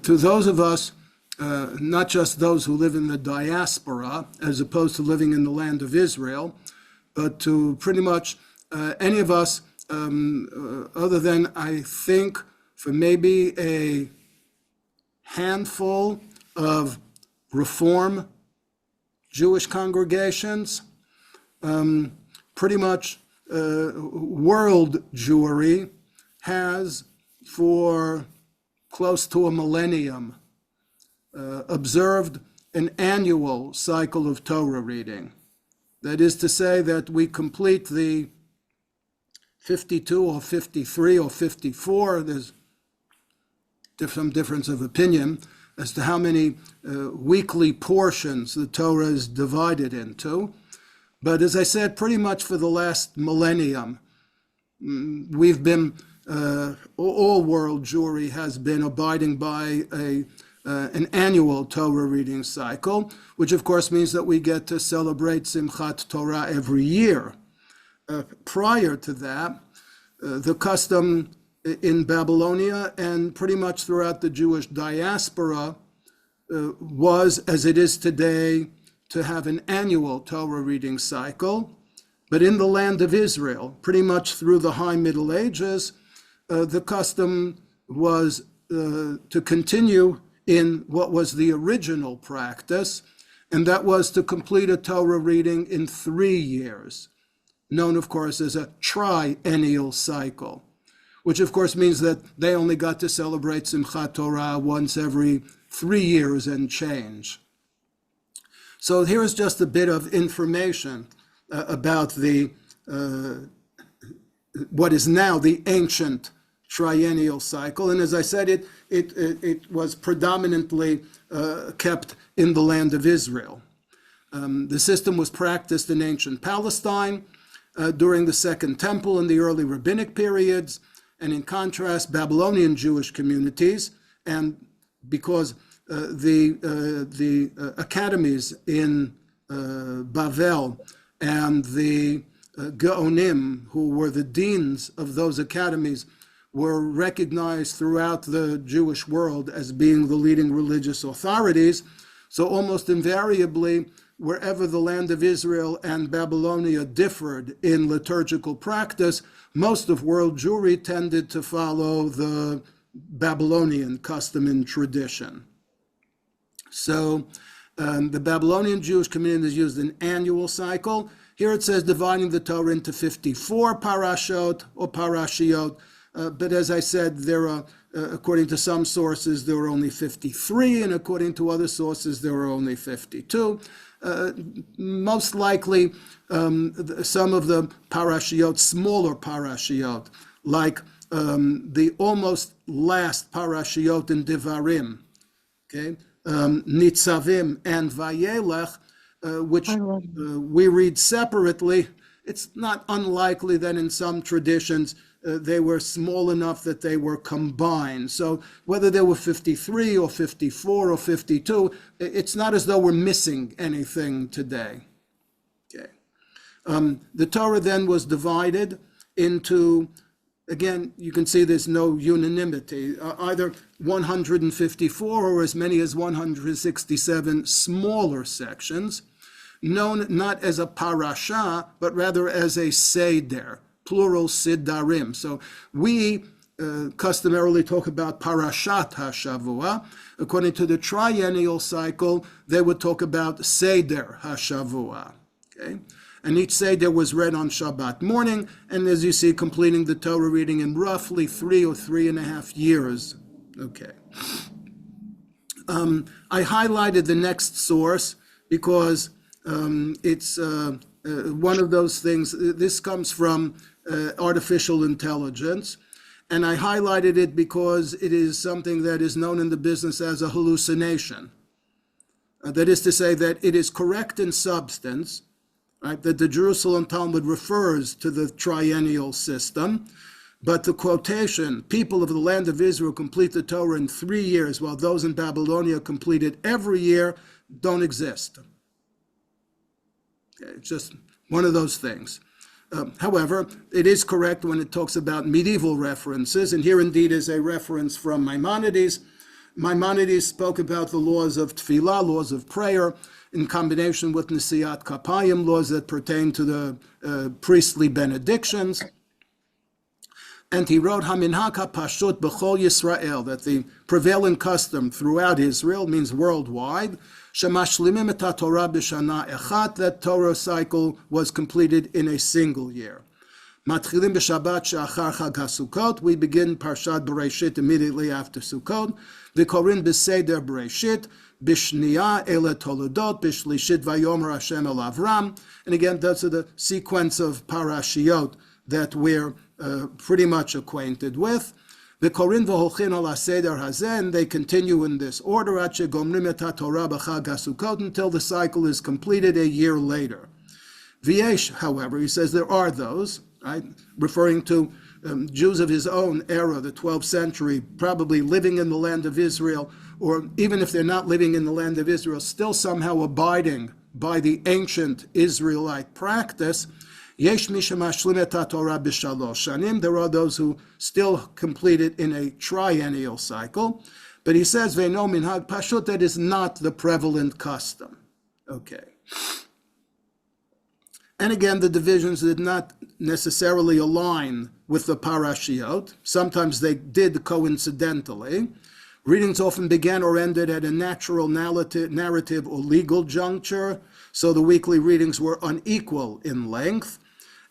to those of us, not just those who live in the diaspora, as opposed to living in the land of Israel, but to pretty much any of us, other than, I think, for maybe a handful of Reform Jewish congregations, pretty much world Jewry has, for close to a millennium, observed an annual cycle of Torah reading. That is to say that we complete the 52 or 53 or 54, there's some difference of opinion as to how many weekly portions the Torah is divided into. But as I said, pretty much for the last millennium, we've been, all world Jewry has been abiding by an annual Torah reading cycle, which of course means that we get to celebrate Simchat Torah every year. Prior to that, the custom in Babylonia and pretty much throughout the Jewish diaspora was, as it is today, to have an annual Torah reading cycle. But in the land of Israel, pretty much through the High Middle Ages, the custom was to continue in what was the original practice, and that was to complete a Torah reading in 3 years, known, of course, as a triennial cycle, which, of course, means that they only got to celebrate Simchat Torah once every 3 years and change. So here's just a bit of information about the what is now the ancient triennial cycle. And as I said, it was predominantly kept in the land of Israel. The system was practiced in ancient Palestine during the Second Temple and the early rabbinic periods, and in contrast, Babylonian Jewish communities, and because the academies in Bavel and the Gaonim, who were the deans of those academies, were recognized throughout the Jewish world as being the leading religious authorities. So almost invariably, wherever the land of Israel and Babylonia differed in liturgical practice, most of world Jewry tended to follow the Babylonian custom and tradition. So the Babylonian Jewish communities used an annual cycle. Here it says dividing the Torah into 54 parashot or parashiot, but as I said, there are, according to some sources, there were only 53, and according to other sources, there were only 52. Most likely, some of the parashiot, smaller parashiot, like the almost last parashiot in Devarim, okay, Nitzavim and Vayelech, which we read separately. It's not unlikely that in some traditions they were small enough that they were combined. So whether there were 53 or 54 or 52, it's not as though we're missing anything today. Okay. The Torah then was divided into, again, you can see there's no unanimity, either 154 or as many as 167 smaller sections, known not as a parasha, but rather as a seder, plural sidarim. So we customarily talk about parashat hashavua. According to the triennial cycle, they would talk about seder hashavua. Okay? And each seder was read on Shabbat morning, and as you see, completing the Torah reading in roughly 3 or 3.5 years. Okay. I highlighted the next source because it's one of those things. This comes from artificial intelligence, and I highlighted it because it is something that is known in the business as a hallucination. That is to say that it is correct in substance, right, that the Jerusalem Talmud refers to the triennial system, but the quotation, people of the land of Israel complete the Torah in 3 years, while those in Babylonia complete it every year, don't exist. Okay, it's just one of those things. However, it is correct when it talks about medieval references, and here indeed is a reference from Maimonides, Maimonides spoke about the laws of tefillah, laws of prayer, in combination with Nesiat Kapayim, laws that pertain to the priestly benedictions. And he wrote, Haminhag HaPashut B'chol Yisrael, that the prevailing custom throughout Israel, means worldwide, Shemashlimim et HaTorah b'shana echat, that Torah cycle was completed in a single year. Matchilim b'Shabbat she'achar Chag HaSukkot, we begin Parshat Bereshit immediately after Sukkot. V'korin b'Seder Bereshit, b'Shniya ele Toledot, b'Shlishit Vayomer Hashem el Avram. And again, those are the sequence of parashiot that we're pretty much acquainted with. V'korin v'holchin al HaSeder hazeh, and they continue in this order, ad shegomrim et HaTorah b'Chag HaSukkot, until the cycle is completed a year later. V'yesh, however, he says there are those, right, referring to Jews of his own era, the 12th century, probably living in the land of Israel, or even if they're not living in the land of Israel, still somehow abiding by the ancient Israelite practice. Yesh mi shemashlim et HaTorah b'shalosh shanim. There are those who still complete it in a triennial cycle. But he says, ve'no minhag pashut, that is not the prevalent custom. Okay. And again, the divisions did not necessarily align with the parashiot. Sometimes they did coincidentally. Readings often began or ended at a natural narrative or legal juncture, so the weekly readings were unequal in length.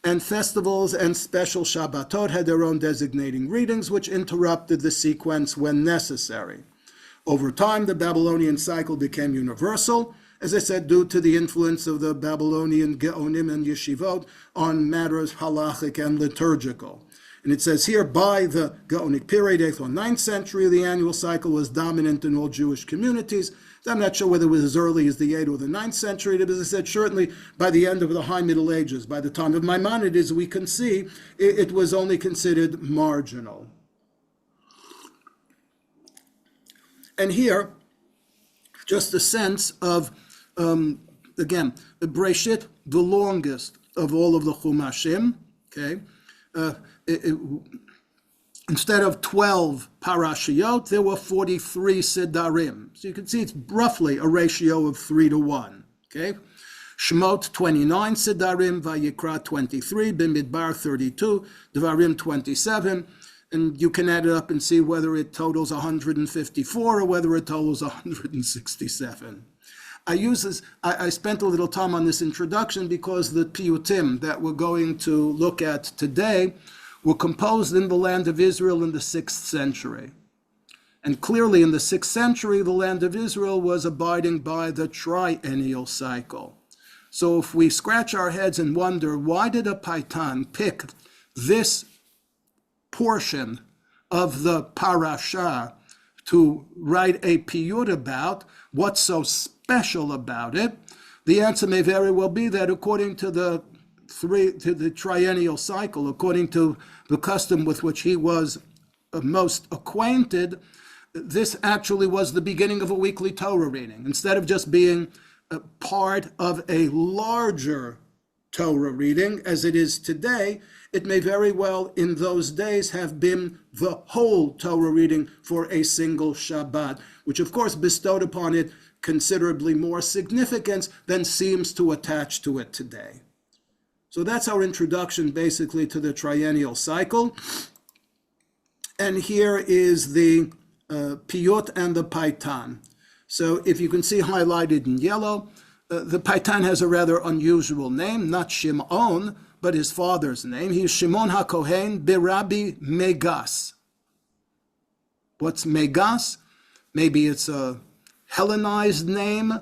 And festivals and special Shabbatot had their own designating readings, which interrupted the sequence when necessary. Over time, the Babylonian cycle became universal, as I said, due to the influence of the Babylonian Geonim and Yeshivot on matters halachic and liturgical. And it says here, by the Gaonic period, 8th or 9th century, the annual cycle was dominant in all Jewish communities. I'm not sure whether it was as early as the 8th or the 9th century, but as I said, certainly by the end of the High Middle Ages, by the time of Maimonides, we can see it was only considered marginal. And here, just a sense of, again, the Bereshit, the longest of all of the Chumashim, okay? Instead of 12 parashiyot, there were 43 sidarim. So you can see it's roughly a ratio of 3-to-1. Okay, Shemot 29 sidarim, Vayikra 23, Bimidbar 32, Devarim 27, and you can add it up and see whether it totals 154 or whether it totals 167. I spent a little time on this introduction because the Piyutim that we're going to look at today were composed in the land of Israel in the 6th century. And clearly in the 6th century, the land of Israel was abiding by the triennial cycle. So if we scratch our heads and wonder, why did a Paitan pick this portion of the parasha to write a piyut about? What's so special about it? The answer may very well be that according to the triennial cycle, according to the custom with which he was most acquainted, this actually was the beginning of a weekly Torah reading. Instead of just being a part of a larger Torah reading, as it is today, it may very well in those days have been the whole Torah reading for a single Shabbat, which of course bestowed upon it considerably more significance than seems to attach to it today. So that's our introduction basically to the triennial cycle. And here is the Piyut and the Paitan. So if you can see highlighted in yellow, the Paitan has a rather unusual name, not Shimon, but his father's name. He's Shimon HaKohen Birabi Megas. What's Megas? Maybe it's a Hellenized name.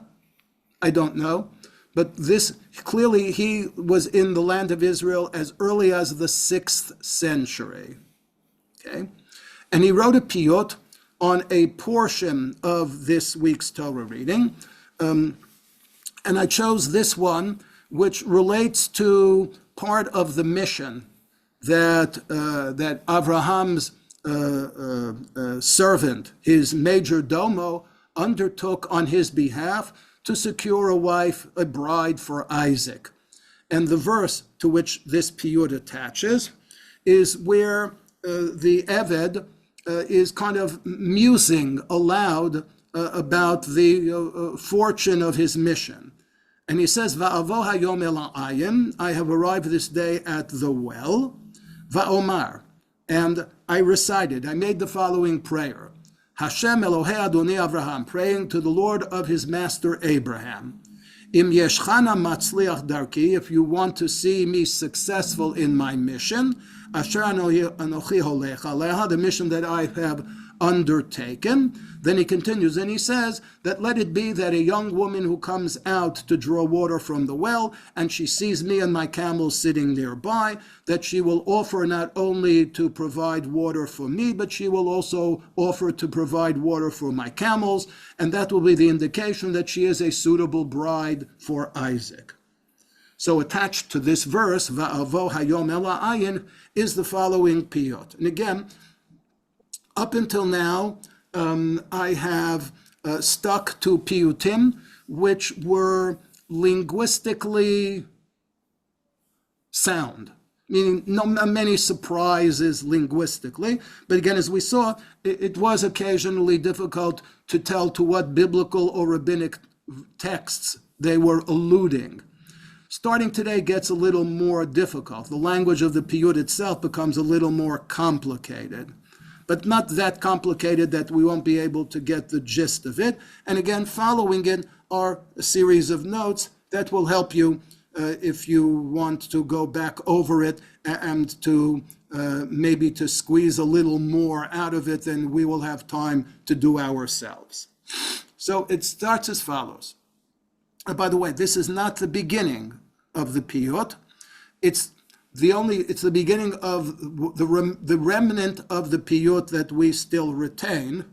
I don't know. But this, clearly he was in the land of Israel as early as the 6th century. Okay? And he wrote a piyut on a portion of this week's Torah reading. And I chose this one, which relates to part of the mission that Abraham's servant, his major domo, undertook on his behalf to secure a wife, a bride for Isaac. And the verse to which this piyut attaches is where the Eved is kind of musing aloud about the fortune of his mission. And he says, Va'avo hayom el ha'ayim, I have arrived this day at the well, Va'omar, and I recited, I made the following prayer, Hashem Elohei Adonai Avraham, praying to the Lord of his master Abraham, Im yeshchana matzliach darki, if you want to see me successful in my mission, asher anochi holech aleha, the mission that I have undertaken. Then he continues and he says that let it be that a young woman who comes out to draw water from the well and she sees me and my camels sitting nearby, that she will offer not only to provide water for me, but she will also offer to provide water for my camels, and that will be the indication that she is a suitable bride for Isaac. So attached to this verse, Va'avo hayom el ha'ayin, is the following piyut. And again, up until now, I have stuck to piyutim, which were linguistically sound, meaning not many surprises linguistically. But again, as we saw, it was occasionally difficult to tell to what biblical or rabbinic texts they were alluding. Starting today gets a little more difficult. The language of the piyut itself becomes a little more complicated, but not that complicated that we won't be able to get the gist of it. And again, following it are a series of notes that will help you if you want to go back over it and to maybe to squeeze a little more out of it than we will have time to do ourselves. So it starts as follows. By the way, this is not the beginning of the piyut. It's the beginning of the remnant of the piyut that we still retain,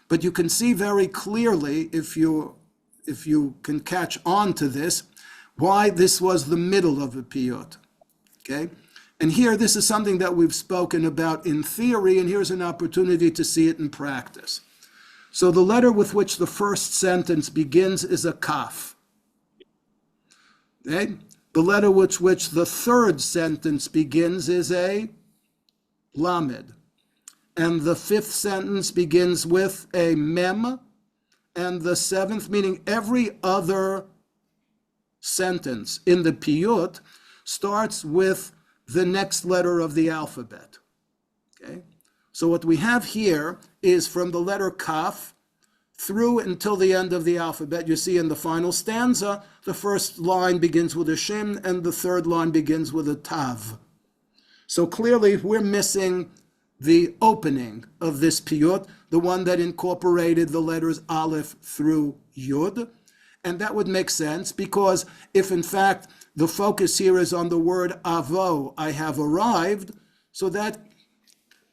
but you can see very clearly, if you can catch on to this, why this was the middle of the piyut. Okay, and here this is something that we've spoken about in theory, and here's an opportunity to see it in practice. So the letter with which the first sentence begins is a kaf. Okay? The letter with which the third sentence begins is a lamed. And the fifth sentence begins with a mem. And the seventh, meaning every other sentence in the piyut, starts with the next letter of the alphabet. Okay? So what we have here is from the letter kaf through until the end of the alphabet. You see in the final stanza, the first line begins with a shin and the third line begins with a tav. So clearly we're missing the opening of this piyut, the one that incorporated the letters aleph through yud. And that would make sense because if in fact the focus here is on the word avo, I have arrived, so that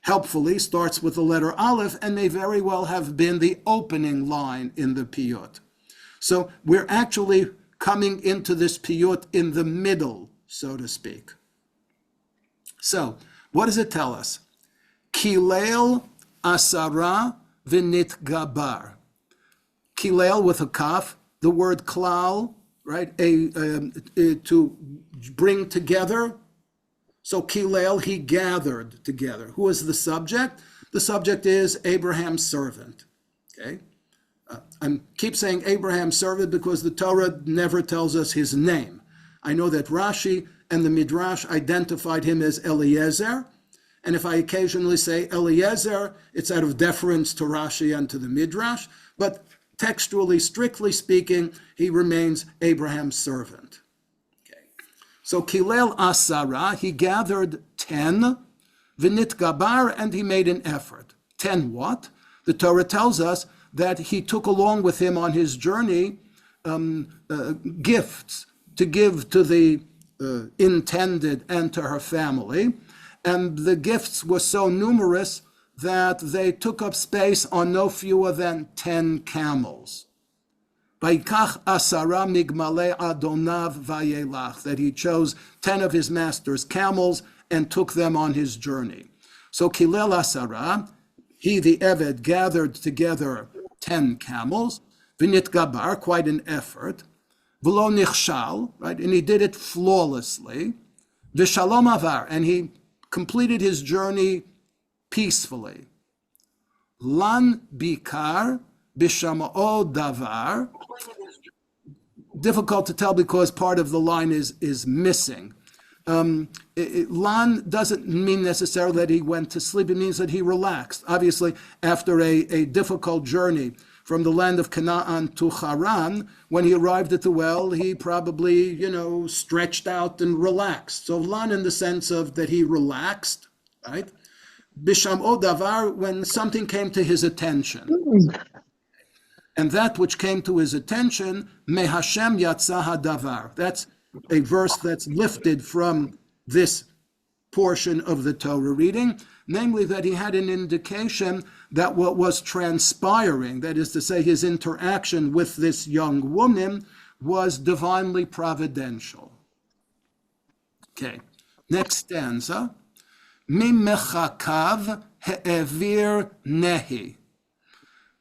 helpfully starts with the letter aleph and may very well have been the opening line in the piyut. So we're actually coming into this piyut in the middle, so to speak. So what does it tell us? Kilel asara v'nit gabar. Kilel with a kaf, the word klal, right? To bring together. So Kilel, he gathered together. Who is the subject? The subject is Abraham's servant. Okay, I keep saying Abraham's servant because the Torah never tells us his name. I know that Rashi and the Midrash identified him as Eliezer, and if I occasionally say Eliezer, it's out of deference to Rashi and to the Midrash, but textually, strictly speaking, he remains Abraham's servant. So Kilel Asara, he gathered 10, V'nit Gabar, and he made an effort. 10 what? The Torah tells us that he took along with him on his journey gifts to give to the intended and to her family. And the gifts were so numerous that they took up space on no fewer than 10 camels. Vaikach asara migmale adonav vayelach, that he chose 10 of his master's camels and took them on his journey. So Kilel asara, he the Eved gathered together 10 camels, v'nit gabar, quite an effort, v'lo nichshal, right, and he did it flawlessly, v'shalom avar, and he completed his journey peacefully. Lan bikar bishama'o davar. Difficult to tell because part of the line is missing. Lan doesn't mean necessarily that he went to sleep. It means that he relaxed. Obviously, after a difficult journey from the land of Canaan to Haran, when he arrived at the well, he probably, stretched out and relaxed. So Lan in the sense of that he relaxed, right? Bisham Odavar, when something came to his attention. And that which came to his attention, Me Hashem Yatsa Hadavar. That's a verse that's lifted from this portion of the Torah reading, namely that he had an indication that what was transpiring, that is to say his interaction with this young woman, was divinely providential. Okay, next stanza. Mimechakav he'evir nehi.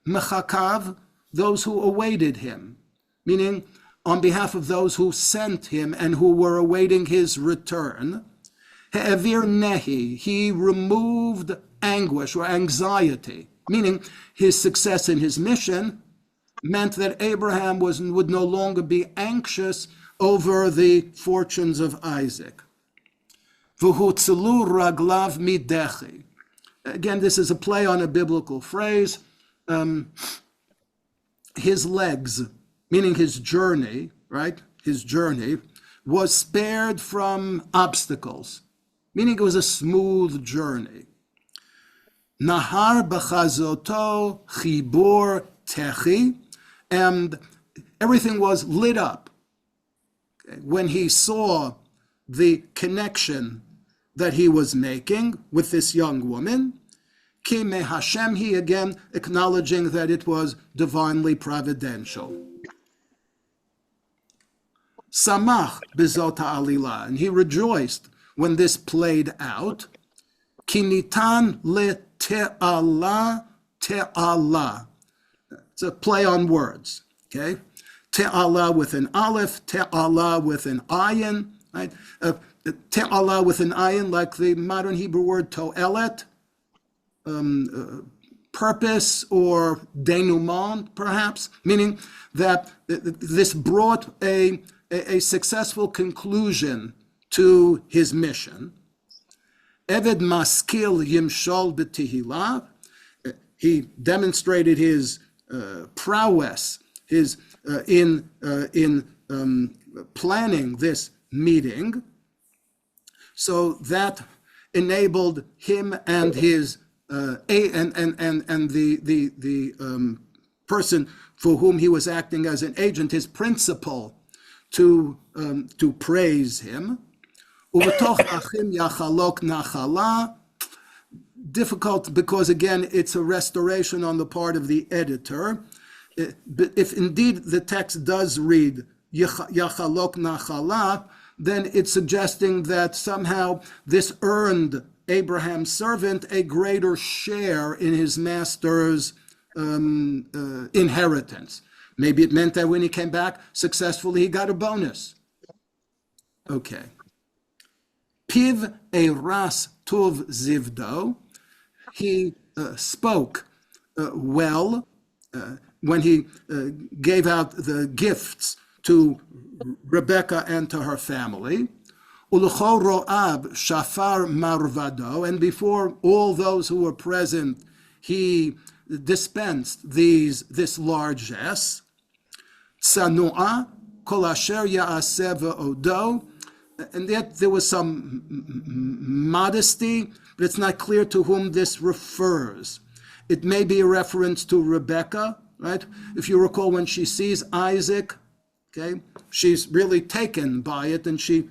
Mechakav, those who awaited him, meaning on behalf of those who sent him and who were awaiting his return. He'evir nehi, he removed anguish or anxiety, meaning his success in his mission meant that Abraham would no longer be anxious over the fortunes of Isaac. V'hutzelu raglav midechi. Again, this is a play on a biblical phrase. His legs, meaning his journey, right? His journey was spared from obstacles, meaning it was a smooth journey. Nahar b'chazoto chibur techi, and everything was lit up. Okay. When he saw the connection that he was making with this young woman, Ki me Hashem, he again acknowledging that it was divinely providential. Samach bizot ha'alila, and he rejoiced when this played out. Ki nitan le te'ala te'ala. It's a play on words, okay? Te'ala with an aleph, te'ala with an ayin, right? Te'ala with an ayin, like the modern Hebrew word to'elet, purpose or denouement, perhaps, meaning that this brought a successful conclusion to his mission. Eved maskil yimshol b'tihila. He demonstrated his prowess, in planning this meeting. So that enabled him and his the person for whom he was acting as an agent, his principal, to praise him. Uvetoch achim yachalok nachala. Difficult because again it's a restoration on the part of the editor. But if indeed the text does read yachalok nachala, then it's suggesting that somehow this earned Abraham's servant a greater share in his master's inheritance. Maybe it meant that when he came back successfully, he got a bonus. Okay. Piv eras tov zivdo. He spoke well when he gave out the gifts to Rebecca and to her family. Ulucho ro'ab shafar marvado, and before all those who were present, he dispensed this largesse. Tsanua kol asher ya'aseh v'odo, and yet there was some modesty, but it's not clear to whom this refers. It may be a reference to Rebecca, right? If you recall, when she sees Isaac, okay, she's really taken by it, and she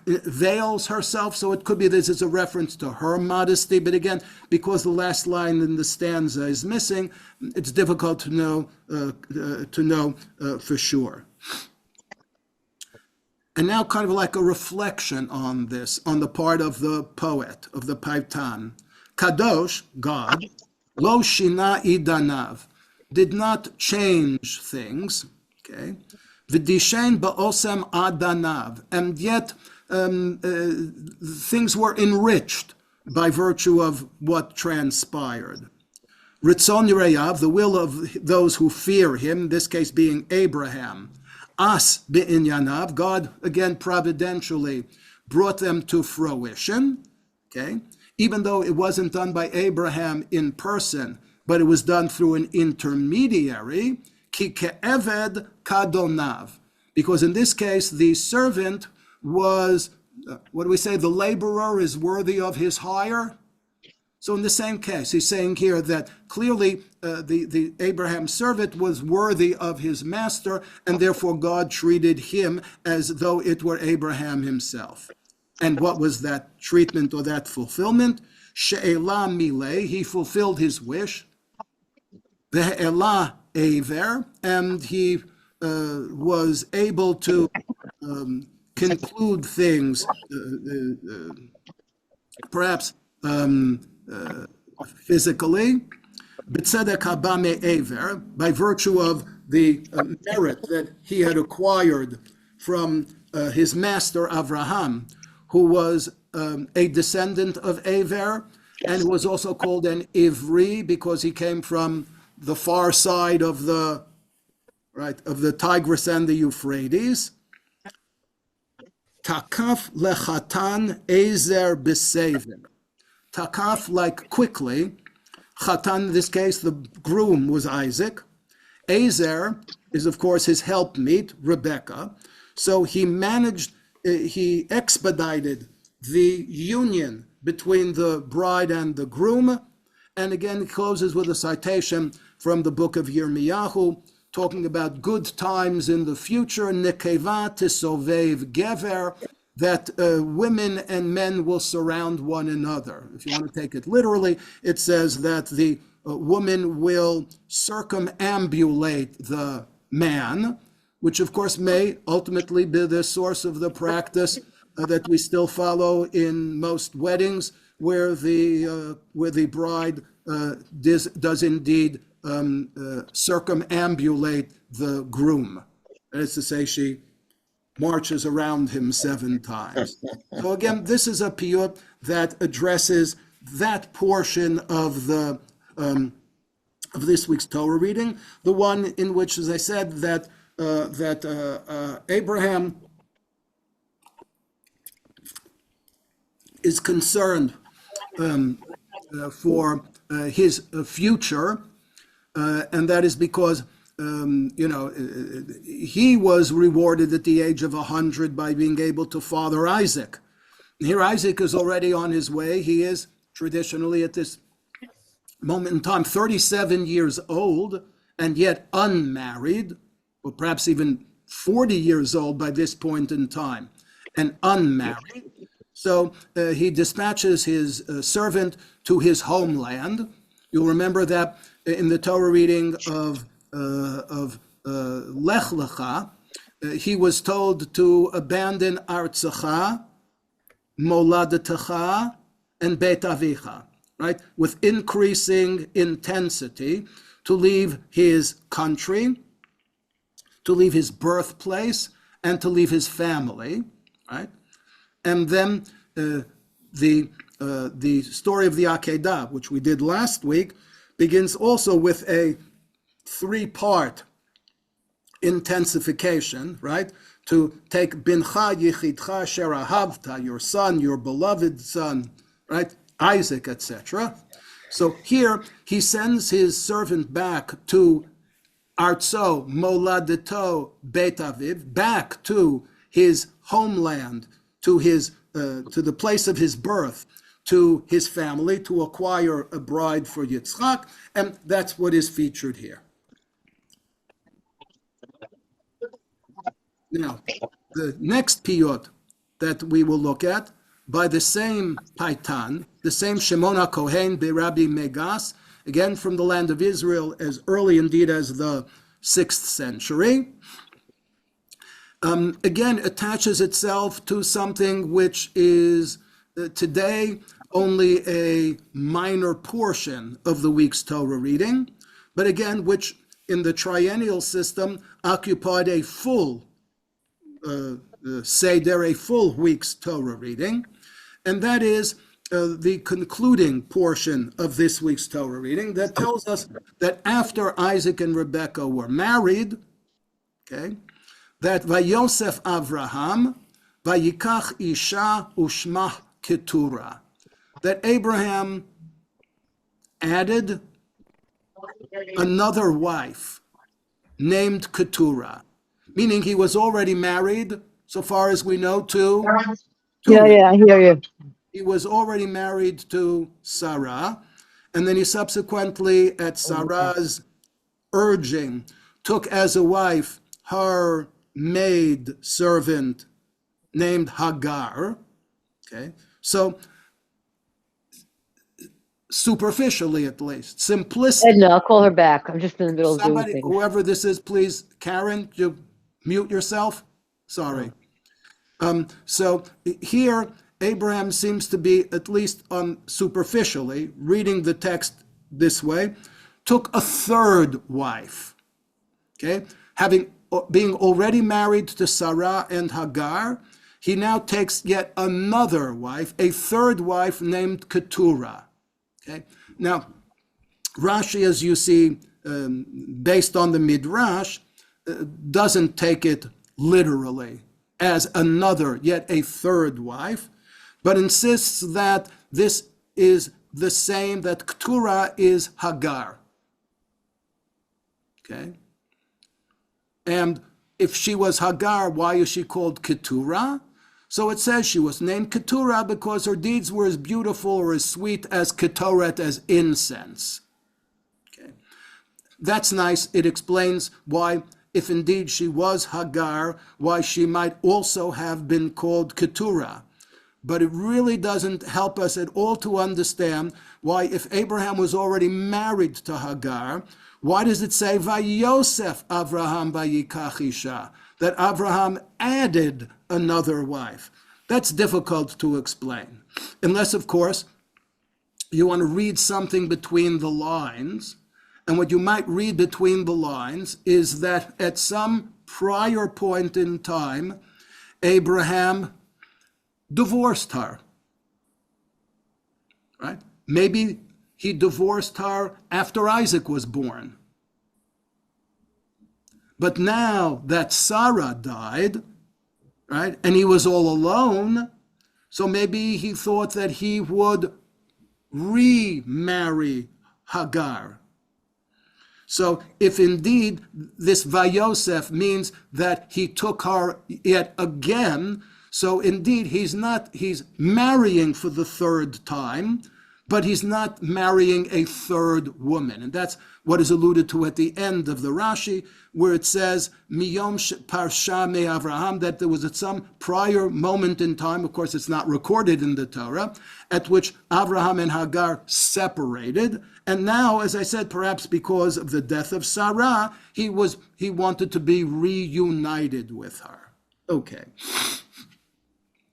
veils herself, so it could be this is a reference to her modesty, but again, because the last line in the stanza is missing, it's difficult to know for sure. And now kind of like a reflection on this, on the part of the poet, of the Paytan. Kadosh, God, lo shina idanav, did not change things, okay? V'dishen ba'osem adanav, and yet things were enriched by virtue of what transpired. Ritzon Yirayav, the will of those who fear him, this case being Abraham. As be'inyanav, God again providentially brought them to fruition, okay? Even though it wasn't done by Abraham in person, but it was done through an intermediary, ki ke'eved kadonav. Because in this case, the servant was, what do we say, the laborer is worthy of his hire? So in the same case, he's saying here that clearly the Abraham's servant was worthy of his master, and therefore God treated him as though it were Abraham himself. And what was that treatment or that fulfillment? She'elah mileh, he fulfilled his wish. Ve'elah aver, and he was able to conclude things, perhaps physically, b'tzedek haba me'aver, by virtue of the merit that he had acquired from his master Avraham, who was a descendant of Aver, and was also called an Ivri because he came from the far side of the Tigris and the Euphrates. Takaf lechatan ezer b'sevin. Takaf, like quickly. Chatan, in this case, the groom was Isaac. Ezer is, of course, his helpmeet, Rebecca. So he expedited the union between the bride and the groom. And again, it closes with a citation from the book of Yirmiyahu, talking about good times in the future, nekeva tisovev gever, that women and men will surround one another. If you want to take it literally, it says that the woman will circumambulate the man, which of course may ultimately be the source of the practice that we still follow in most weddings, where the bride does indeed circumambulate the groom. That is to say, she marches around him 7 times. So again, this is a piyut that addresses that portion of the of this week's Torah reading, the one in which, as I said, that Abraham is concerned for his future, and that is because he was rewarded at the age of 100 by being able to father Isaac. And here Isaac is already on his way. He is traditionally at this moment in time 37 years old and yet unmarried, or perhaps even 40 years old by this point in time, and unmarried. So he dispatches his servant to his homeland. You'll remember that in the Torah reading of Lech Lecha, he was told to abandon Artzacha, Moladetecha, and Beit Avicha, right? With increasing intensity, to leave his country, to leave his birthplace, and to leave his family, right? And then the story of the Akedah, which we did last week, begins also with a 3-part intensification, right? To take bincha yichidcha sherahavta, your son, your beloved son, right? Isaac, etc. So here he sends his servant back to Artso, Moladeto, Beit Aviv, back to his homeland, to the place of his birth, to his family, to acquire a bride for Yitzchak, and that's what is featured here. Now, the next piyut that we will look at, by the same Paitan, the same Shimon HaKohen Rabbi Megas, again from the land of Israel, as early indeed as the 6th century, again attaches itself to something which is today only a minor portion of the week's Torah reading, but again, which in the triennial system occupied a full Seder, a full week's Torah reading, and that is the concluding portion of this week's Torah reading that tells us that after Isaac and Rebekah were married, okay, that Vayosef Avraham, Vayikach Isha Ushmah Keturah, that Abraham added another wife named Keturah, meaning he was already married, so far as we know, to I hear you. He was already married to Sarah, and then he subsequently, at Sarah's urging, took as a wife her maid servant named Hagar. Okay, so superficially, at least, simplistic. Edna, I'll call her back. I'm just in the middle of doing Somebody, things. whoever this is, please, Karen, you mute yourself. Sorry. So here, Abraham seems to be, at least superficially, reading the text this way, took a third wife. Okay, being already married to Sarah and Hagar, he now takes yet another wife, a third wife named Keturah. Okay, now Rashi, as you see, based on the Midrash, doesn't take it literally as another, yet a third wife, but insists that this is the same, that Keturah is Hagar. Okay? And if she was Hagar, why is she called Keturah? So it says she was named Keturah because her deeds were as beautiful or as sweet as Ketoret, as incense. Okay? That's nice. It explains why, if indeed she was Hagar, why she might also have been called Keturah. But it really doesn't help us at all to understand why, if Abraham was already married to Hagar, why does it say Vayosef Avraham Vayikach Isha, that Abraham added another wife? That's difficult to explain, unless, of course, you want to read something between the lines. And what you might read between the lines is that at some prior point in time, Abraham divorced her, right? Maybe he divorced her after Isaac was born. But now that Sarah died, right, and he was all alone, so maybe he thought that he would remarry Hagar. So if indeed this Vayosef means that he took her yet again, so indeed he's marrying for the third time, but he's not marrying a third woman. And that's what is alluded to at the end of the Rashi, where it says, Miyom Parsha me Avraham, that there was at some prior moment in time, of course it's not recorded in the Torah, at which Avraham and Hagar separated. And now, as I said, perhaps because of the death of Sarah, he wanted to be reunited with her. Okay.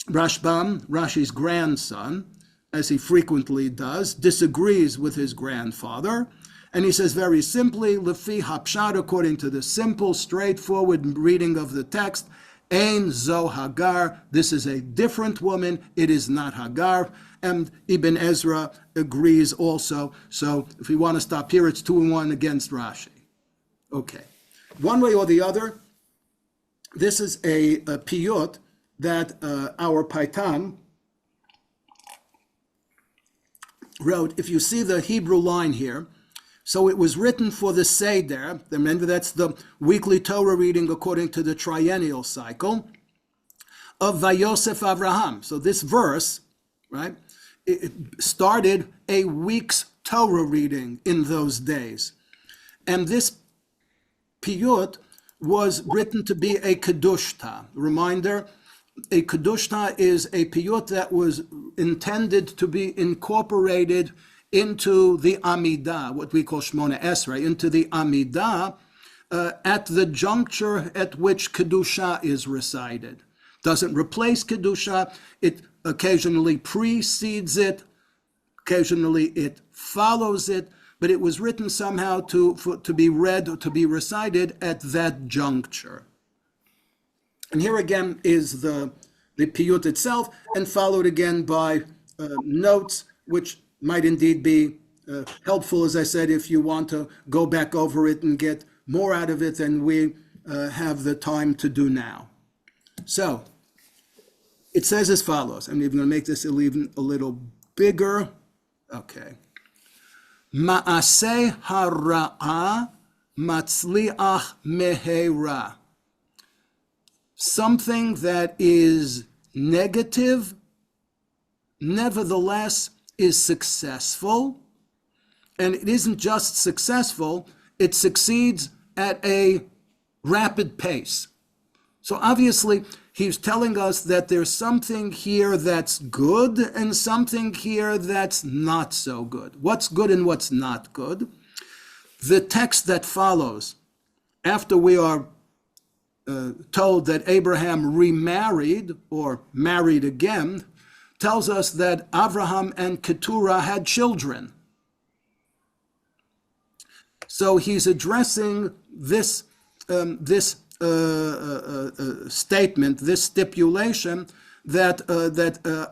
Rashbam, Rashi's grandson, as he frequently does, disagrees with his grandfather. And he says very simply, Lefi Hapshat, according to the simple, straightforward reading of the text, Ein zo Hagar, this is a different woman, it is not Hagar. And Ibn Ezra agrees also. So if we want to stop here, it's 2-1 against Rashi. Okay. One way or the other, this is a piyut that our Paitan wrote. If you see the Hebrew line here, so it was written for the Seder. Remember, that's the weekly Torah reading according to the triennial cycle of Vayosef Avraham. So this verse, right, it started a week's Torah reading in those days. And this piyut was written to be a kedushta. Reminder, a kedushta is a piyut that was intended to be incorporated into the Amidah, what we call Shmona Esrei, into the Amidah at the juncture at which Kedusha is recited. Doesn't replace Kedusha, it occasionally precedes it, occasionally it follows it, but it was written somehow to be read or to be recited at that juncture. And here again is the piyut itself, and followed again by notes, which might indeed be helpful, as I said, if you want to go back over it and get more out of it than we have the time to do now. So, it says as follows. I'm even going to make this even a little bigger. Okay. Ma'aseh hara'ah matzliach mehera. Something that is negative, nevertheless, is successful. And it isn't just successful, it succeeds at a rapid pace. So obviously, he's telling us that there's something here that's good and something here that's not so good. What's good and what's not good? The text that follows, after we are told that Abraham remarried or married again, tells us that Abraham and Keturah had children. So he's addressing this statement, this stipulation that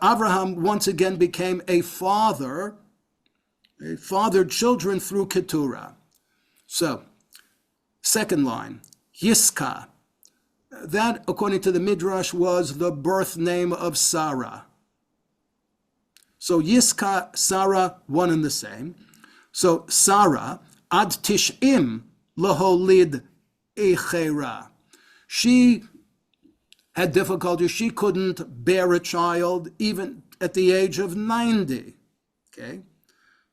Abraham once again became a father, fathered children through Keturah. So, second line, Yiska. That, according to the Midrash, was the birth name of Sarah. So Yiska, Sarah, one and the same. So Sarah, ad tish'im laholid echera. She had difficulty. She couldn't bear a child even at the age of 90. Okay.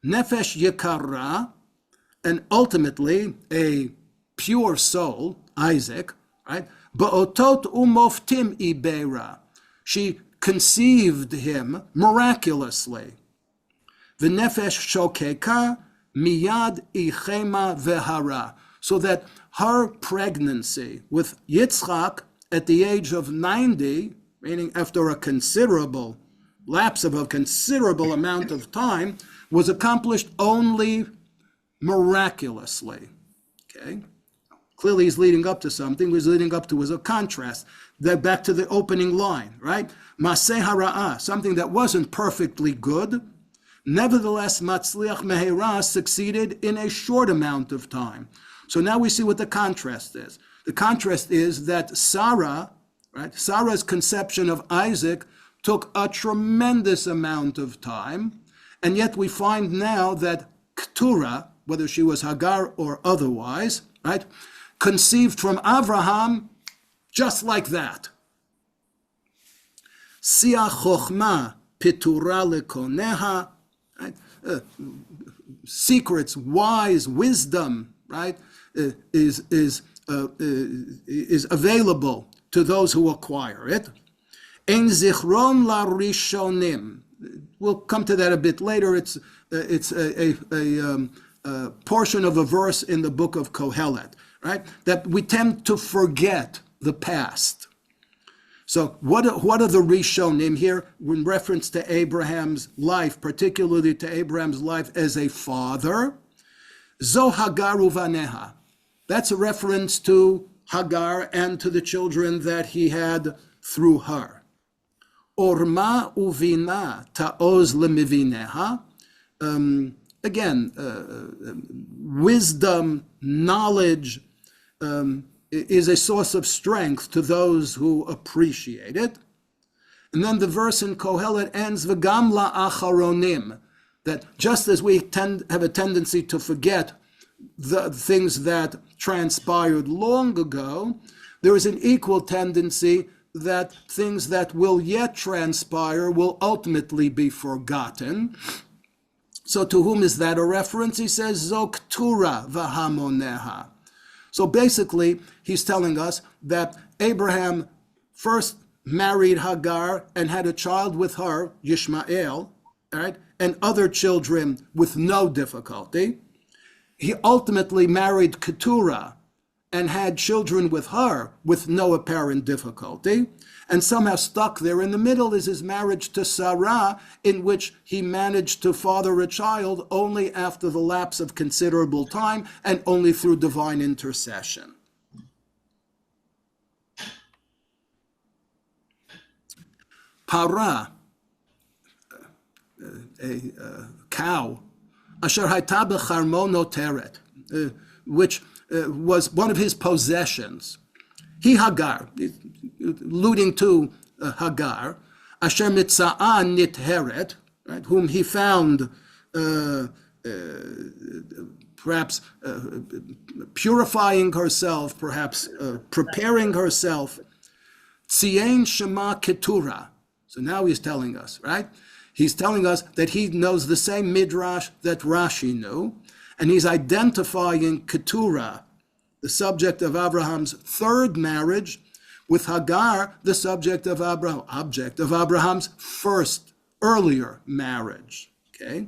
Nefesh yekara, and ultimately a pure soul, Isaac, right? Ba'otot umoftim ibera. She conceived him miraculously. V'nefesh shokeka miyad ichema vehara. So that her pregnancy with Yitzchak at the age of 90, meaning after a considerable lapse of a considerable amount of time, was accomplished only miraculously. Okay? Clearly he's leading up to something. What he's leading up to was a contrast. Back to the opening line, right? Maseh hara'ah, something that wasn't perfectly good. Nevertheless, matzliach mehera succeeded in a short amount of time. So now we see what the contrast is. The contrast is that Sarah, right? Sarah's conception of Isaac took a tremendous amount of time. And yet we find now that Keturah, whether she was Hagar or otherwise, right, conceived from Abraham just like that. Sia chochma pitura lekoneha, right? Secrets, wise, wisdom, right, is available to those who acquire it. Ein zichron la rishonim. We'll come to that a bit later. It's a portion of a verse in the book of Kohelet, right? That we tend to forget the past. So what are the Rishonim here in reference to Abraham's life, particularly to Abraham's life as a father? Zo Hagar uvaneha. That's a reference to Hagar and to the children that he had through her. Orma uvina ta'oz lemivineha. Again, wisdom, knowledge is a source of strength to those who appreciate it. And then the verse in Kohelet ends, V'gam la'acharonim, that just as we have a tendency to forget the things that transpired long ago, there is an equal tendency that things that will yet transpire will ultimately be forgotten. So to whom is that a reference? He says, Zoktura v'hamoneha. So basically, he's telling us that Abraham first married Hagar and had a child with her, Yishmael, right, and other children with no difficulty. He ultimately married Keturah and had children with her with no apparent difficulty. And somehow stuck there in the middle is his marriage to Sarah, in which he managed to father a child only after the lapse of considerable time and only through divine intercession. Para, cow, asher hayta becharmo noteret, which was one of his possessions. He Hagar, alluding to Hagar, asher mitza'a nitheret, right, whom he found perhaps purifying herself, perhaps preparing herself. Tzien Shema Keturah. So now he's telling us, right? He's telling us that he knows the same midrash that Rashi knew, and he's identifying Keturah, the subject of Abraham's third marriage, with Hagar, the object of Abraham's first, earlier marriage. Okay?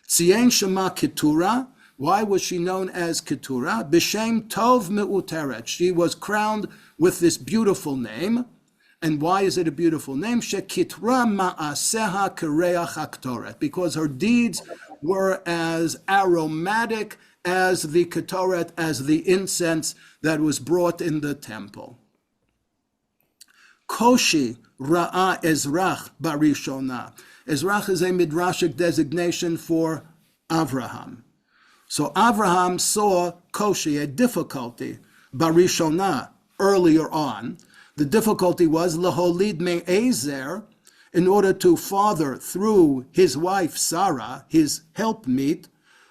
Tzien Shema Keturah. Why was she known as Keturah? B'shem Tov Me'uteret. She was crowned with this beautiful name. And why is it a beautiful name? Shekitra Ma'aseha Kereach HaKtoret. Because her deeds were as aromatic as the Ketoret, as the incense that was brought in the temple. Koshi Ra'a Ezrach Barishona. Ezrach is a midrashic designation for Avraham. So Avraham saw Koshi, a difficulty, Barishona, earlier on. The difficulty was Laholid Me'ezer, in order to father through his wife Sarah, his helpmeet,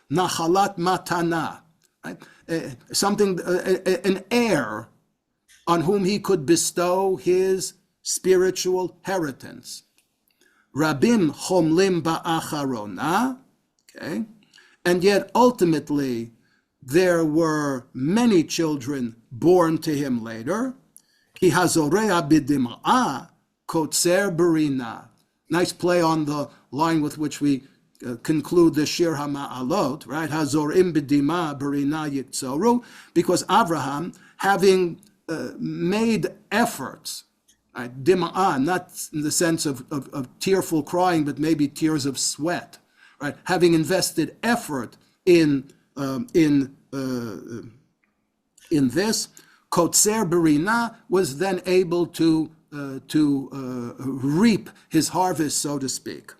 Nachalat Matana, right? An heir on whom he could bestow his spiritual inheritance. Rabim Chomlim Ba'acharona, okay? And yet ultimately there were many children born to him later. Ki hazorea b'dima'ah kotzer berina. Nice play on the line with which we conclude the Shir HaMa'alot, right? Hazorim b'dima berina yiktzoru. Because Avraham, having made efforts, right? Dima'ah, not in the sense of tearful crying, but maybe tears of sweat, right? Having invested effort in this, Kotzer Berina was then able to reap his harvest, so to speak.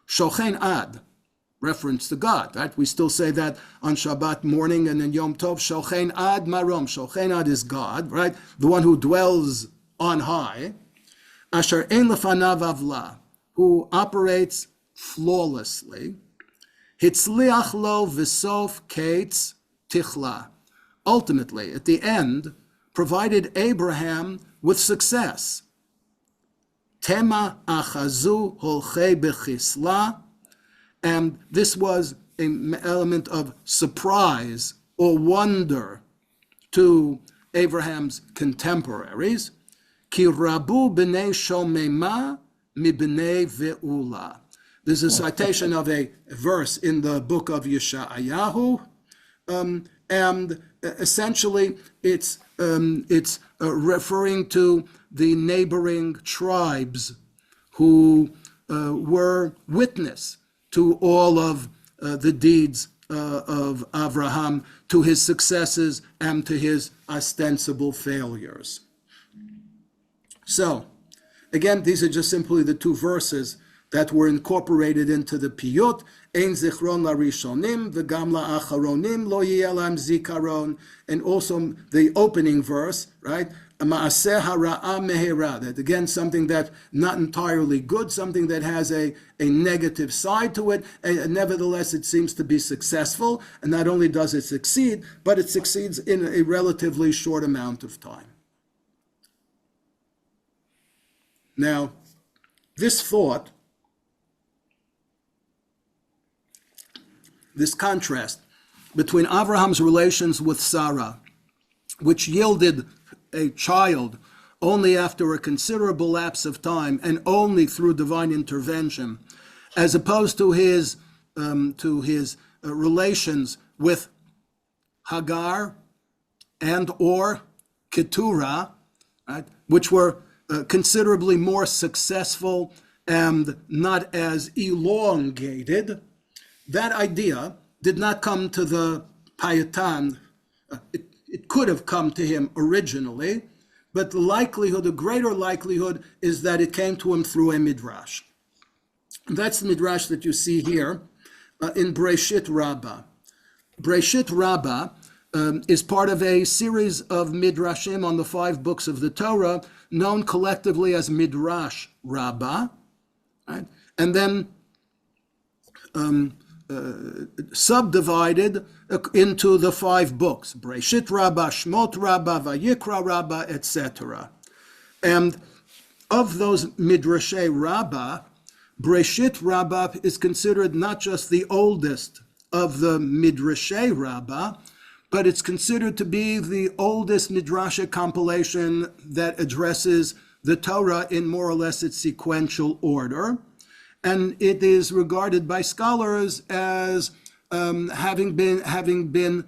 Shochen Ad, reference to God, right? We still say that on Shabbat morning and in Yom Tov, Shochen Ad Marom. Shochen Ad is God, right? The one who dwells on high. Asher Ein Lefanav Avla, who operates flawlessly. Hitzliach lo v'sof kates tichla. Ultimately, at the end, provided Abraham with success. Tema achazu holchei bechisla. And this was an element of surprise or wonder to Abraham's contemporaries. Ki rabu b'nei shomema mi b'nei ve'ula. This is a citation of a verse in the book of Yeshayahu, and essentially it's referring to the neighboring tribes who were witness to all of the deeds of Avraham, to his successes and to his ostensible failures. So, again, these are just simply the two verses that were incorporated into the Piyut. Ein zichron larishonim, v'gam la'acharonim lo yeh lam zikaron, and also the opening verse, right? Ma'aseh hara'a mehera. That again, something that not entirely good, something that has a negative side to it, and nevertheless it seems to be successful. And not only does it succeed, but it succeeds in a relatively short amount of time. Now, this thought, this contrast between Abraham's relations with Sarah, which yielded a child only after a considerable lapse of time and only through divine intervention, as opposed to his relations with Hagar and or Keturah, right, which were considerably more successful and not as elongated. That idea did not come to the Payatan. It could have come to him originally, but the greater likelihood is that it came to him through a midrash. That's the midrash that you see here in Breshit Rabbah. Breshit Rabbah is part of a series of midrashim on the 5 books of the Torah, known collectively as Midrash Rabbah, right? And then subdivided into the 5 books: Breshit Rabbah, Shmot Rabbah, Vayikra Rabbah, etc. And of those Midrashei Rabbah, Breshit Rabbah is considered not just the oldest of the Midrashei Rabbah, but it's considered to be the oldest Midrashic compilation that addresses the Torah in more or less its sequential order. And it is regarded by scholars as having been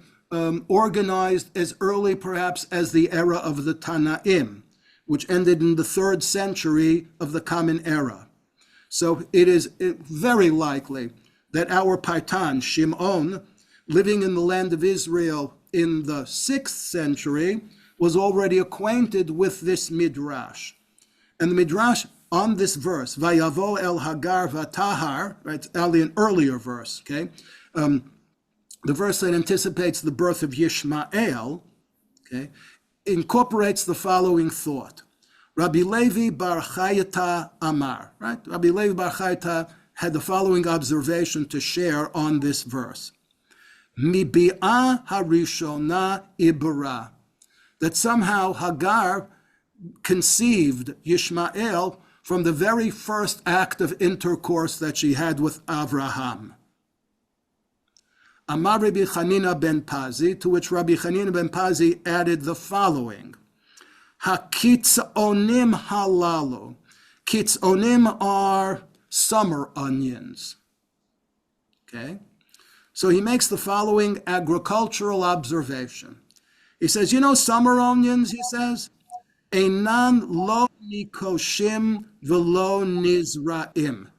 organized as early perhaps as the era of the Tanaim, which ended in the 3rd century of the Common Era. So it is very likely that our Paitan, Shimon, living in the land of Israel in the 6th century, was already acquainted with this midrash. And the midrash on this verse, Vayavo el Hagar Vatahar, right, it's only an earlier verse, okay? The verse that anticipates the birth of Yishmael, okay, incorporates the following thought. Rabbi Levi Bar Chayata Amar, right? Rabbi Levi Bar Chayata had the following observation to share on this verse. Mibi'ah harishona ibara, that somehow Hagar conceived Yishmael from the very first act of intercourse that she had with Avraham. Amar Rabbi Chanina ben Pazi, to which Rabbi Chanina ben Pazi added the following. Hakitzonim halalu. Kitzonim are summer onions. Okay? So he makes the following agricultural observation. He says, you know summer onions, he says? Einan lo nikoshim velo nizraim.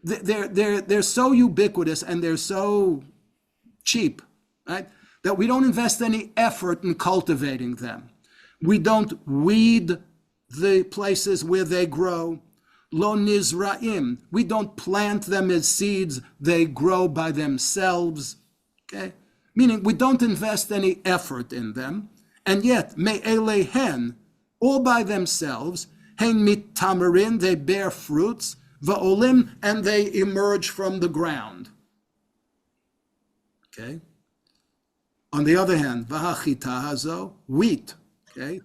They're so ubiquitous and they're so cheap, right? That we don't invest any effort in cultivating them. We don't weed the places where they grow. Lo nizraim. We don't plant them as seeds. They grow by themselves. Okay? Meaning we don't invest any effort in them. And yet, me'elehen, all by themselves, hein mitamarin, they bear fruits, va'olim, and they emerge from the ground. Okay? On the other hand, v'hachita hazo, wheat, okay,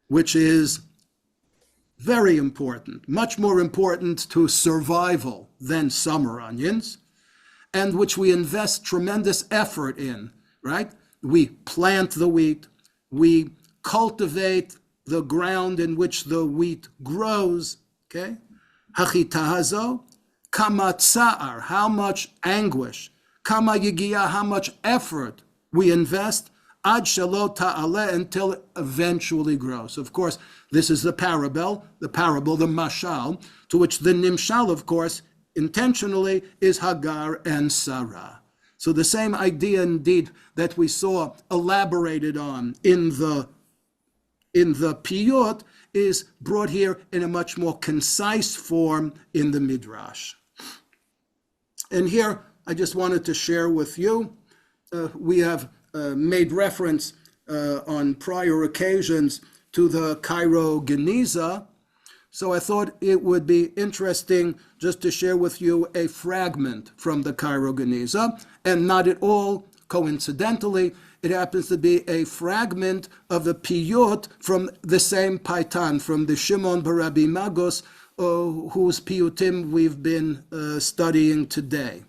which is very important, much more important to survival than summer onions, and which we invest tremendous effort in, right? We plant the wheat, we cultivate the ground in which the wheat grows, okay? Hachita hazo, kama tsa'ar, how much anguish, kama yigia, how much effort we invest, ad shelo ta'aleh, until it eventually grows. Of course, this is the parable, the mashal, to which the nimshal, of course, intentionally is Hagar and Sarah. So the same idea, indeed, that we saw elaborated on in the Piyut is brought here in a much more concise form in the Midrash. And here, I just wanted to share with you, we have made reference on prior occasions to the Cairo Geniza, so I thought it would be interesting just to share with you a fragment from the Cairo Geniza, and not at all coincidentally, it happens to be a fragment of the Piyut from the same Paitan, from the Shimon Barabi Magos, whose Piyutim we've been studying today.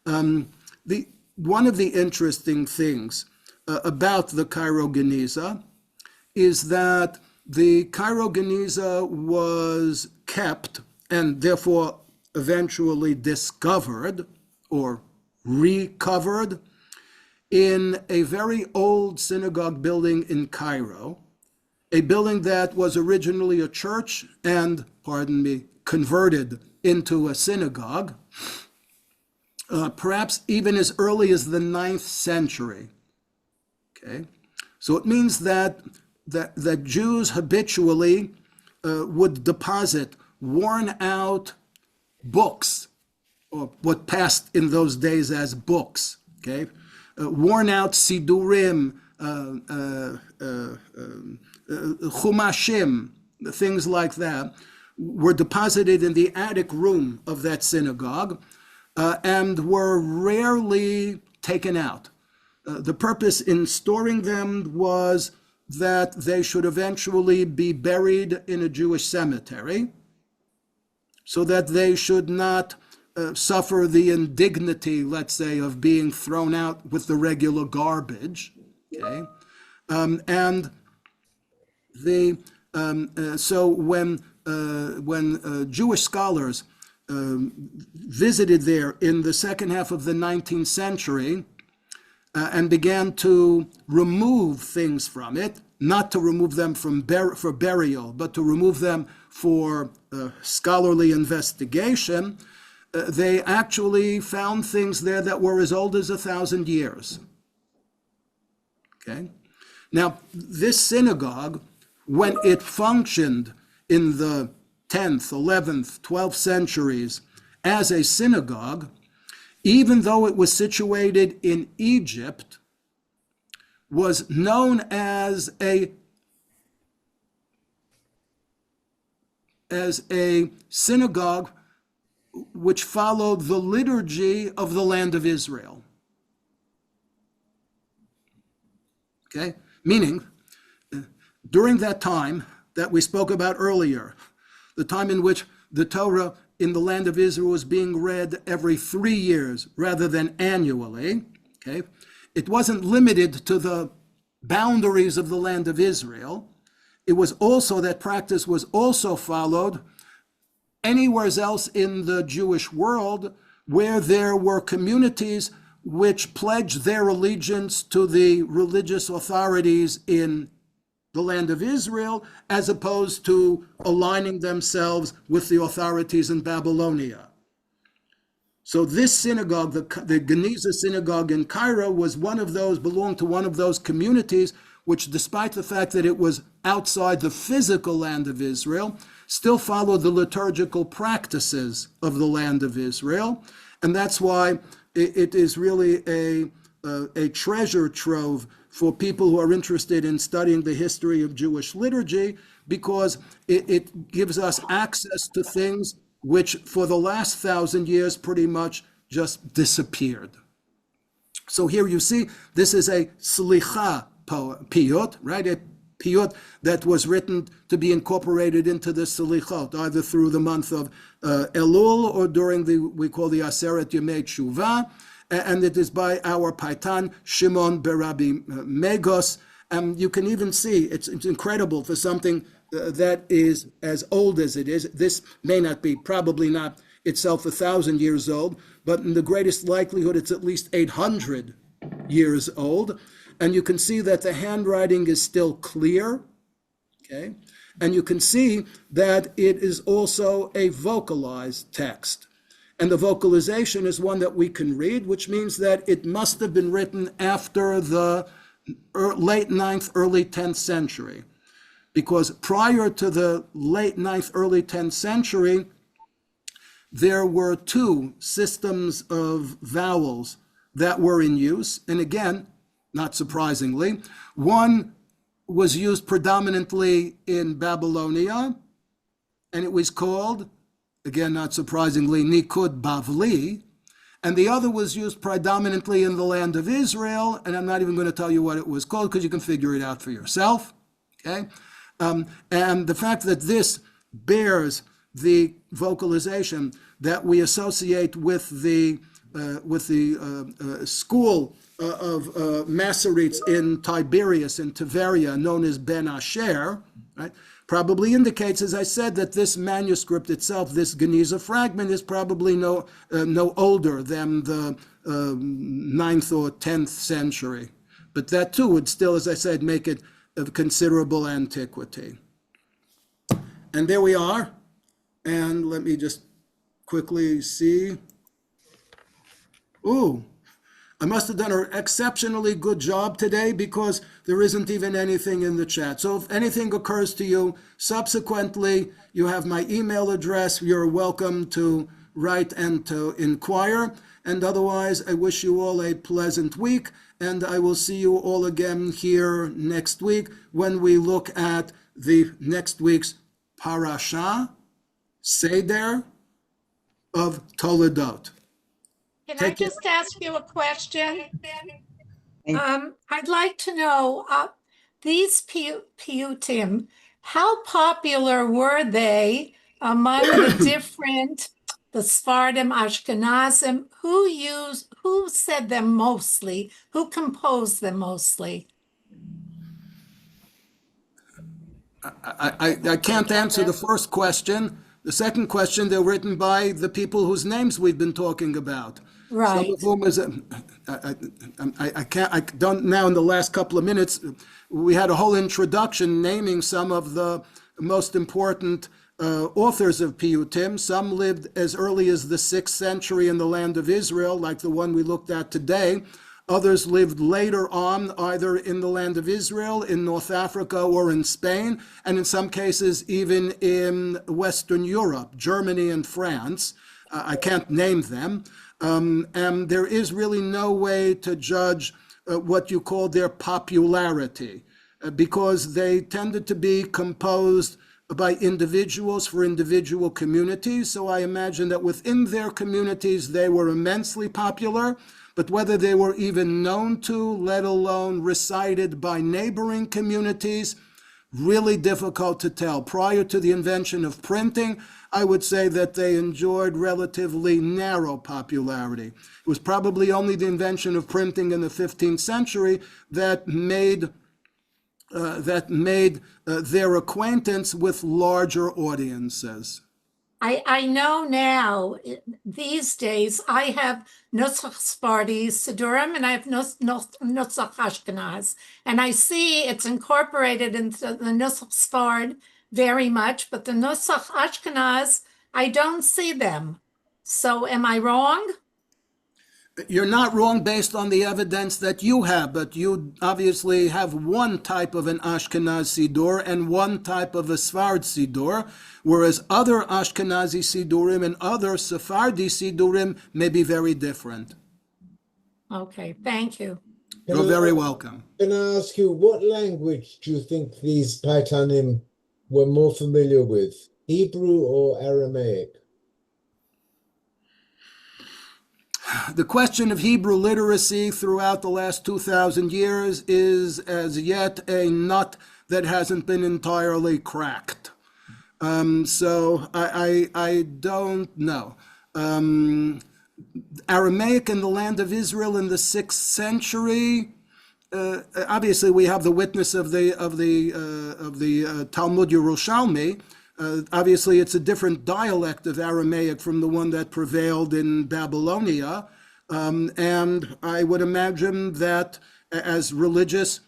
One of the interesting things about the Cairo Geniza is that the Cairo Geniza was kept and therefore eventually discovered or recovered in a very old synagogue building in Cairo, a building that was originally a church and, converted into a synagogue, perhaps even as early as the 9th century. Okay, so it means that Jews habitually would deposit worn out books or what passed in those days as books, okay? Worn out Sidurim, Chumashim, things like that, were deposited in the attic room of that synagogue and were rarely taken out. The purpose in storing them was that they should eventually be buried in a Jewish cemetery, so that they should not suffer the indignity, let's say, of being thrown out with the regular garbage. Okay, and the so when Jewish scholars visited there in the second half of the 19th century and began to remove things from it, not to remove them for burial, but to remove them for scholarly investigation, they actually found things there that were as old as 1,000 years. Okay? Now, this synagogue, when it functioned in the 10th, 11th, 12th centuries as a synagogue, even though it was situated in Egypt, was known as a synagogue which followed the liturgy of the land of Israel. Okay? Meaning, during that time that we spoke about earlier, the time in which the Torah in the land of Israel was being read every 3 years rather than annually, okay? It wasn't limited to the boundaries of the land of Israel. It was also, that practice was also followed anywhere else in the Jewish world where there were communities which pledged their allegiance to the religious authorities in the land of Israel, as opposed to aligning themselves with the authorities in Babylonia. So this synagogue, the Geniza synagogue in Cairo, was one of those, belonged to one of those communities which, despite the fact that it was outside the physical land of Israel, still followed the liturgical practices of the land of Israel. And that's why it is really a treasure trove for people who are interested in studying the history of Jewish liturgy, because it gives us access to things which for the last 1,000 years pretty much just disappeared. So here you see, this is a slicha piyut, right? A piyut that was written to be incorporated into the slichot, either through the month of Elul or during we call the Aseret Yemei Tshuva. And it is by our Paitan, Shimon Berabi Megos. You can even see, it's incredible for something that is as old as it is. This may not be, probably not itself 1,000 years old, but in the greatest likelihood, it's at least 800 years old. And you can see that the handwriting is still clear, okay? And you can see that it is also a vocalized text. And the vocalization is one that we can read, which means that it must have been written after the late 9th, early 10th century. Because prior to the late 9th, early 10th century, there were 2 systems of vowels that were in use. And again, not surprisingly, one was used predominantly in Babylonia, and it was called, again, not surprisingly, Nikud Bavli, and the other was used predominantly in the land of Israel, and I'm not even going to tell you what it was called because you can figure it out for yourself, okay? And the fact that this bears the vocalization that we associate with the school of Masoretes in Tiberias, in Tiberia, known as Ben Asher, right? Probably indicates, as I said, that this manuscript itself, this Geniza fragment, is probably no older than the 9th or 10th century. But that too would still, as I said, make it of considerable antiquity. And there we are. And let me just quickly see. Ooh, I must have done an exceptionally good job today because there isn't even anything in the chat. So if anything occurs to you subsequently, you have my email address. You're welcome to write and to inquire. And otherwise, I wish you all a pleasant week, and I will see you all again here next week when we look at the next week's Parasha, Seder of Toledot. Can I just ask you a question? I'd like to know, these Piyutim, how popular were they among the different, the Sephardim, Ashkenazim? Who said them mostly? Who composed them mostly? I can't answer the first question. The second question, they're written by the people whose names we've been talking about. Right. Some of whom is, I don't now in the last couple of minutes, we had a whole introduction naming some of the most important authors of Piyutim. Some lived as early as the 6th century in the land of Israel, like the one we looked at today. Others lived later on, either in the land of Israel, in North Africa, or in Spain, and in some cases even in Western Europe, Germany and France. I can't name them. And there is really no way to judge what you call their popularity, because they tended to be composed by individuals for individual communities. So I imagine that within their communities, they were immensely popular. But whether they were even known to, let alone recited by neighboring communities, really difficult to tell. Prior to the invention of printing, I would say that they enjoyed relatively narrow popularity. It was probably only the invention of printing in the 15th century that made their acquaintance with larger audiences. I know now, these days, I have Nusach Sephardi Sidurim and I have Nusach Ashkenaz. And I see it's incorporated into the Nusach Sfard very much, but the Nusach Ashkenaz, I don't see them. So am I wrong? You're not wrong based on the evidence that you have, but you obviously have one type of an Ashkenaz Sidur and one type of a Sfard Sidur, whereas other Ashkenazi Sidurim and other Sephardi Sidurim may be very different. Okay, thank you. You're very welcome. Can I ask you, what language do you think these Paitanim were more familiar with, Hebrew or Aramaic? The question of Hebrew literacy throughout the last 2,000 years is as yet a nut that hasn't been entirely cracked. So I don't know. Aramaic in the land of Israel in the 6th century, obviously we have the witness of the Talmud Yerushalmi. Obviously, it's a different dialect of Aramaic from the one that prevailed in Babylonia. And I would imagine that as religious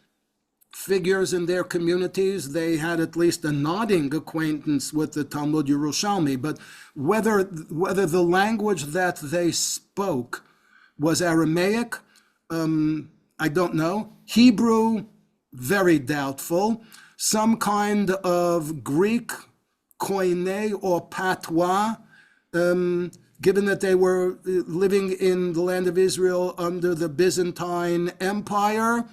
figures in their communities, they had at least a nodding acquaintance with the Talmud Yerushalmi. But whether the language that they spoke was Aramaic, I don't know. Hebrew, very doubtful. Some kind of Greek, Koine or Patois, given that they were living in the land of Israel under the Byzantine Empire,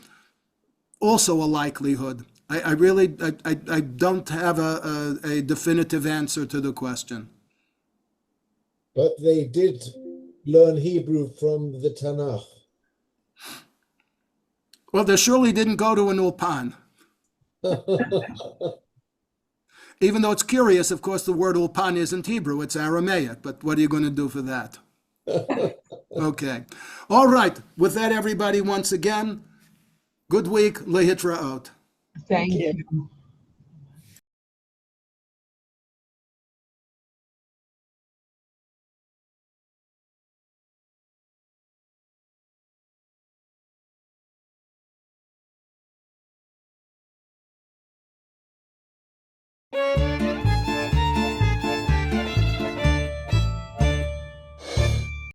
also a likelihood. I really don't have a definitive answer to the question. But they did learn Hebrew from the Tanakh. Well, they surely didn't go to an ulpan. Even though it's curious, of course, the word ulpan isn't Hebrew, it's Aramaic, but what are you going to do for that? Okay. All right. With that, everybody, once again, good week. Lehitraot. Thank you.